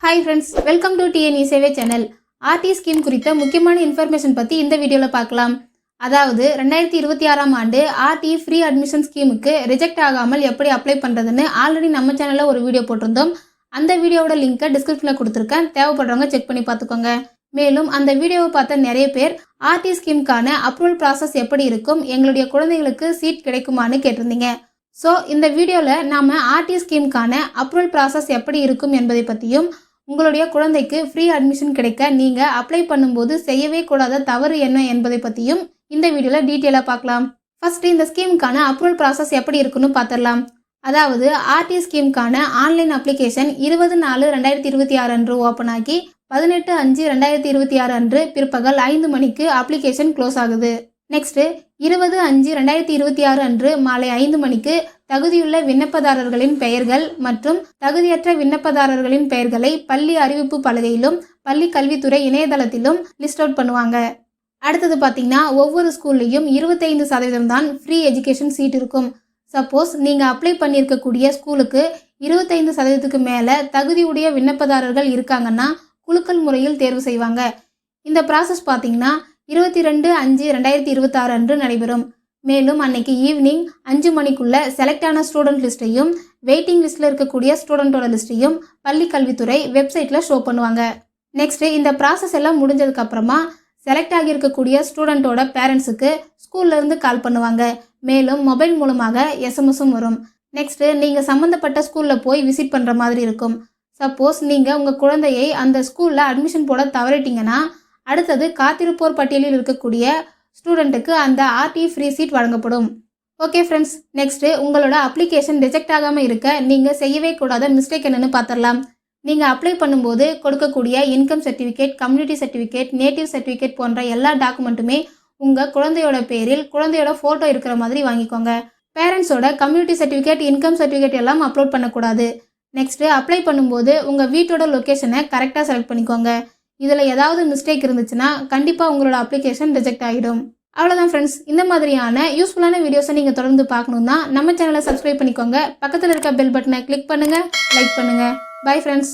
Hi friends, welcome to TNE சேவை channel. RT scheme குறித்த முக்கியமான இன்ஃபர்மேஷன் பற்றி இந்த வீடியோவில் பார்க்கலாம். அதாவது 2026ஆம் ஆண்டு ஆர்டி ஃப்ரீ அட்மிஷன் ஸ்கீமுக்கு ரிஜெக்ட் ஆகாமல் எப்படி அப்ளை பண்ணுறதுன்னு ஆல்ரெடி நம்ம சேனலில் ஒரு வீடியோ போட்டிருந்தோம். அந்த வீடியோவோட லிங்க்கை டிஸ்கிரிப்ஷனில் கொடுத்துருக்கேன், தேவைப்படுறவங்க செக் பண்ணி பார்த்துக்கோங்க. மேலும் அந்த வீடியோவை பார்த்த நிறைய பேர் ஆர்டி ஸ்கீமுக்கான அப்ரூவல் ப்ராசஸ் எப்படி இருக்கும், எங்களுடைய குழந்தைகளுக்கு சீட் கிடைக்குமான்னு கேட்டிருந்தீங்க. ஸோ இந்த வீடியோவில் நாம் ஆர்டி ஸ்கீமுக்கான அப்ரூவல் ப்ராசஸ் எப்படி இருக்கும் என்பதை பற்றியும், உங்களுடைய குழந்தைக்கு ஃப்ரீ அட்மிஷன் கிடைக்க நீங்கள் அப்ளை பண்ணும்போது செய்யவே கூடாத தவறு என்ன என்பதை பற்றியும் இந்த வீடியோவில் டீட்டெயிலாக பார்க்கலாம். ஃபர்ஸ்ட் இந்த ஸ்கீமுக்கான அப்ரூவல் ப்ராசஸ் எப்படி இருக்குன்னு பார்த்துடலாம். அதாவது ஆர்டி ஸ்கீமுக்கான ஆன்லைன் அப்ளிகேஷன் 20/4/2026 அன்று ஓப்பன் ஆகி 18/5/2026 அன்று பிற்பகல் 5 மணிக்கு அப்ளிகேஷன் க்ளோஸ் ஆகுது. நெக்ஸ்ட் 20/5/2026 அன்று மாலை 5 மணிக்கு தகுதியுள்ள விண்ணப்பதாரர்களின் பெயர்கள் மற்றும் தகுதியற்ற விண்ணப்பதாரர்களின் பெயர்களை பள்ளி அறிவிப்பு பலகையிலும் பள்ளி கல்வித்துறை இணையதளத்திலும் லிஸ்ட் அவுட் பண்ணுவாங்க. அடுத்தது பார்த்தீங்கன்னா, ஒவ்வொரு ஸ்கூல்லையும் 25% தான் ஃப்ரீ எஜுகேஷன் சீட் இருக்கும். சப்போஸ் நீங்கள் அப்ளை பண்ணியிருக்கக்கூடிய ஸ்கூலுக்கு 25%க்கு மேலே தகுதியுடைய விண்ணப்பதாரர்கள் இருக்காங்கன்னா குலுக்கல் முறையில் தேர்வு செய்வாங்க. இந்த ப்ராசஸ் பார்த்தீங்கன்னா 22/5/2026 அன்று நடைபெறும். மேலும் அன்னைக்கு ஈவினிங் 5 மணிக்குள்ள செலக்ட் ஆன ஸ்டூடெண்ட் லிஸ்ட்டையும் வெயிட்டிங் லிஸ்ட்டில் இருக்கக்கூடிய ஸ்டூடெண்ட்டோட லிஸ்ட்டையும் பள்ளி கல்வித்துறை வெப்சைட்டில் ஷோ பண்ணுவாங்க. நெக்ஸ்ட் இந்த ப்ராசஸ் எல்லாம் முடிஞ்சதுக்கு அப்புறமா செலக்ட் ஆகியிருக்கக்கூடிய ஸ்டூடெண்ட்டோட பேரண்ட்ஸுக்கு ஸ்கூல்லேருந்து கால் பண்ணுவாங்க. மேலும் மொபைல் மூலமாக எஸ்எம்எஸும் வரும். நெக்ஸ்ட் நீங்கள் சம்மந்தப்பட்ட ஸ்கூலில் போய் விசிட் பண்ணுற மாதிரி இருக்கும். சப்போஸ் நீங்கள் உங்கள் குழந்தையை அந்த ஸ்கூலில் அட்மிஷன் போட தவறிட்டீங்கன்னா அடுத்தது காத்திருப்போர் பட்டியலில் இருக்கக்கூடிய ஸ்டூடெண்ட்டுக்கு அந்த ஆர்டி ஃப்ரீ சீட் வழங்கப்படும். ஓகே ஃப்ரெண்ட்ஸ், நெக்ஸ்ட்டு உங்களோட அப்ளிகேஷன் ரிஜெக்ட் ஆகாமல் இருக்க நீங்கள் செய்யவே கூடாத மிஸ்டேக் என்னென்னு பார்த்துடலாம். நீங்கள் அப்ளை பண்ணும்போது கொடுக்கக்கூடிய income certificate, community certificate, native certificate போன்ற எல்லா டாக்குமெண்ட்டுமே உங்கள் குழந்தையோட பேரில் குழந்தையோட ஃபோட்டோ இருக்கிற மாதிரி வாங்கிக்கோங்க. பேரண்ட்ஸோட கம்யூனிட்டி சர்டிஃபிகேட், இன்கம் சர்டிஃபிகேட் எல்லாம் அப்லோட் பண்ணக்கூடாது. நெக்ஸ்ட்டு அப்ளை பண்ணும்போது உங்கள் வீட்டோட லொக்கேஷனை கரெக்டாக செலக்ட் பண்ணிக்கோங்க. இதில் ஏதாவது மிஸ்டேக் இருந்துச்சுன்னா கண்டிப்பாக உங்களோட அப்ளிகேஷன் ரிஜெக்ட் ஆகிடும். அவ்வளோதான் ஃப்ரெண்ட்ஸ், இந்த மாதிரியான யூஸ்ஃபுல்லான வீடியோஸை நீங்கள் தொடர்ந்து பார்க்கணுன்னா நம்ம சேனலை சப்ஸ்கிரைப் பண்ணிக்கோங்க. பக்கத்தில் இருக்க பெல் பட்டனை கிளிக் பண்ணுங்கள், லைக் பண்ணுங்கள். Bye friends.